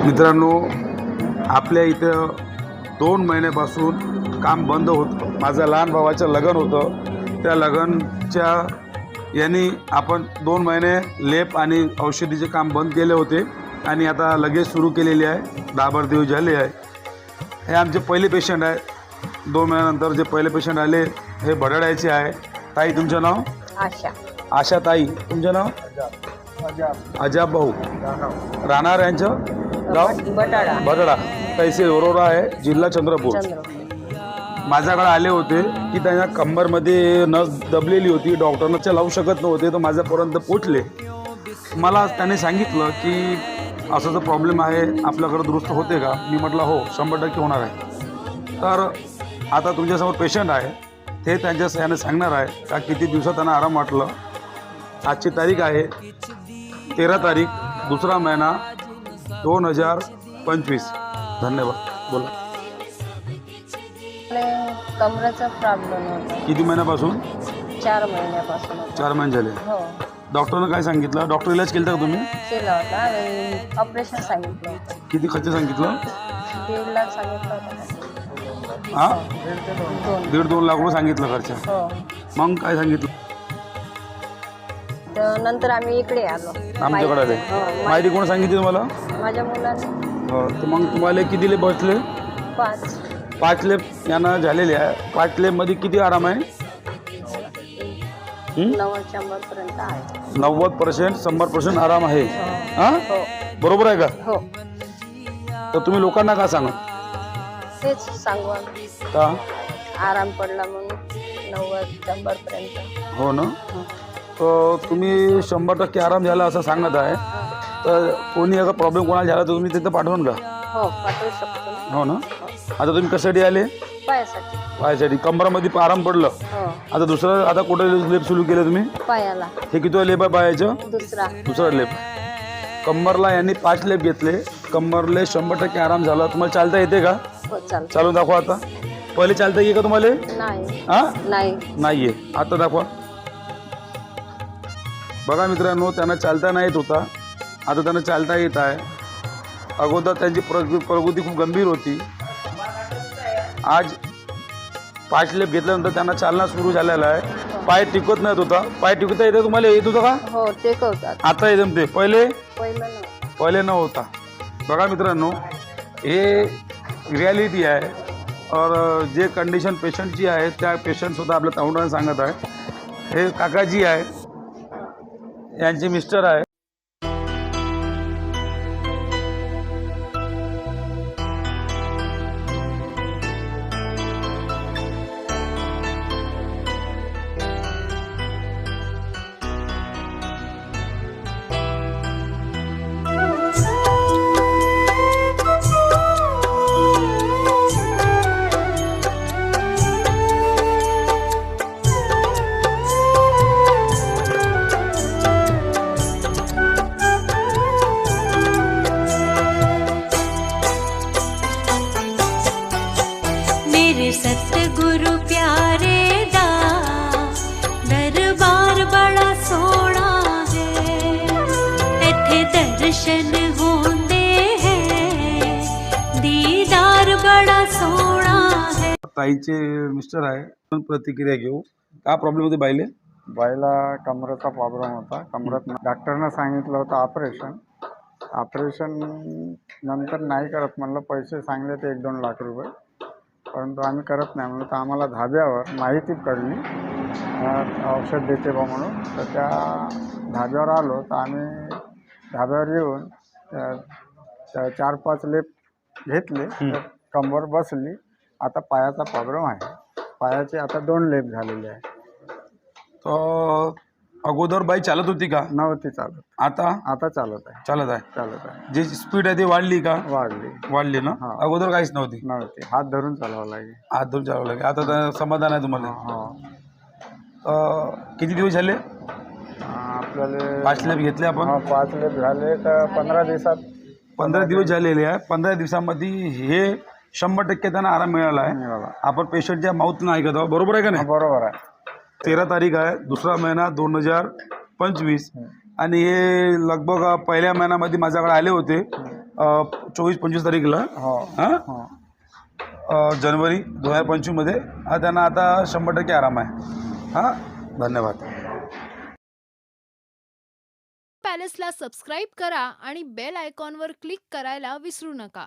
मित्रांनो, आपल्या इथं 2 महिन्यापासून काम बंद होतं. माझ्या लहान भावाचं लग्न होतं. त्या लग्नच्या यांनी आपण 2 महिने लेप आणि औषधीचे काम बंद केले होते आणि आता लगेच सुरू केलेले आहे. 10-12 दिवस झाले आहे. हे आमचे पहिले पेशंट आहे. 2 महिन्यानंतर जे पहिले पेशंट आले हे भडाड्याचे आहे. ताई, तुमचं नाव? आशा. आशा ताई. तुमचं नाव? अजाब भाऊ. राहणार यांचं गाव बटाडा, तहसील वरोरा आहे, जिल्हा चंद्रपूर. माझ्याकडे आले होते की त्यांच्या कंबरमध्ये नस दबलेली होती. डॉक्टरनं लावू शकत नव्हते, तर माझ्यापर्यंत पोचले. मला त्याने सांगितलं की असं जर प्रॉब्लेम आहे आपल्याकडे दुरुस्त होते का? मी म्हटलं हो, 100% होणार आहे. तर आता तुमच्यासमोर पेशंट आहे, ते त्यांच्या याने सांगणार आहे का किती दिवसात त्यांना आराम वाटलं. आजची तारीख आहे 13 तारीख 2 महिना 2025. धन्यवाद. बोला. कमरेचा प्रॉब्लेम होता. किती महिन्यापासून? 4 महिन्यापासून होता. 4 महिने झाले. हो, डॉक्टरनं काय सांगितलं? डॉक्टर इलाज केला का तुम्ही? केला होता आणि ऑपरेशन सांगितलं होतं. किती खर्च सांगितलं? 1.5 लाख सांगितलं होतं. हां, 2 लाख रुपये सांगितलं खर्च. हो. मग काय सांगितलं? तर नंतर आम्ही इकडे आलो. आमच्याकडे आले. हो, माहिती कोण सांगितली तुम्हाला? माझ्या मुलाने हो. तर मग तुम्हाला किती लेप बसले? 5 लेप यांना झालेले आहे. 5 लेपमध्ये किती आराम आहे? 90-100% आहे. 90%, 100% आराम आहे. हां, हो. बरोबर आहे का? हो, तर तुम्ही लोकांना का सांगा? तेच सांगू आम्ही. का? आराम पडला म्हणून 90-100% हो ना. तर तुम्ही 100% आराम झाला असं सांगत आहे. तर कोणी अगर प्रॉब्लेम कोणाला झाला तर तुम्ही तिथं पाठवून का? हो, पाठवू शकतो ना. हो ना. आता तुम्ही कशासाठी आले? पायासाठी. पायासाठी. कंबरामध्ये आराम पडलं. हो, आता कुठं लेप सुरू केलं तुम्ही? पायाला. हे किती लेप आहे पायाचं? दुसरा लेप. कंबरला यांनी 5 लेप घेतले. कंबरले 100% आराम झाला. तुम्हाला चालता येते का? हो, चालतं. चालून दाखवा आता. पहिले चालता येईल का तुम्हाला? नाही. हां, नाही आहे. आता दाखवा. बघा मित्रांनो, त्यांना चालता नाही येत होता, आता त्यांना चालता येत आहे. अगोदर त्यांची प्रकृती खूप गंभीर होती. आज 5 लेप घेतल्यानंतर त्यांना चालना सुरू झालेला आहे. पाय टिकत नाही होता. पाय टिकता येते तुम्हाला? येत होतं का? हो, ते करतात. आता येते ते. पहिलं पहिले न होता. बघा मित्रांनो, हे रियालिटी आहे. और जे कंडिशन पेशंटची आहे त्या पेशंटसुद्धा आपल्या तोंडाने सांगत आहे. हे काकाजी आहे, यांचे मिस्टर आहे. सतगुरु प्यारे दा दरबार बड़ा सोना है, इथे दर्शन होंदे हैं, दीदार बड़ा सोना है. ताईचे मिस्टर आहे. पण प्रतिक्रिया घेऊ. काय प्रॉब्लेम होते बाईले? बाईला कमरेचा प्रॉब्लेम होता. कमरेत डॉक्टरनं सांगितलं होतं ऑपरेशन नंतर नाही करत म्हणलं. पैसे सांगले ते 1-2 लाख रुपये, परंतु आम्ही करत नाही म्हणलं. तर आम्हाला धाब्यावर माहिती कळली औषध देते बा म्हणून. तर त्या धाब्यावर आलो. तर आम्ही धाब्यावर येऊन 4-5 लेप घेतले. तर कंबर बसली. आता पायाचा प्रॉब्लेम आहे. पायाचे आता 2 लेप झालेले आहे. तर अगोदर बाई चालत होती का? नव्हती चालत. आता चालत आहे. चालत आहे. जी जी स्पीड आहे ती वाढली का? वाढली ना. हां. अगोदर काहीच नव्हती. हात धरून चालावं लागेल. हात धरून चालवं लागेल. आता तर समाधान आहे तुम्हाला? किती दिवस झाले आपल्याला 5 लेप घेतले आपण? 5 लेप झाले तर 15 दिवसात. 15 दिवस झालेले आहे. 15 दिवसामध्ये हे 100% त्यांना आराम मिळाला आहे. आपण पेशंटच्या माऊथनं ऐकत आहोत. बरोबर आहे का नाही? बरोबर आहे. 13 तारीख आहे 2 महिना 2025. आणि हे लगभग पहिल्या महिन्यामध्ये माझ्याकडे आले होते 24-25 तारीखला हो हां हो जनवरी 2025मध्ये. त्यांना आता 100% आराम आहे. हां धन्यवाद. पॅलेसला सबस्क्राईब करा आणि बेल आयकॉनवर क्लिक करायला विसरू नका.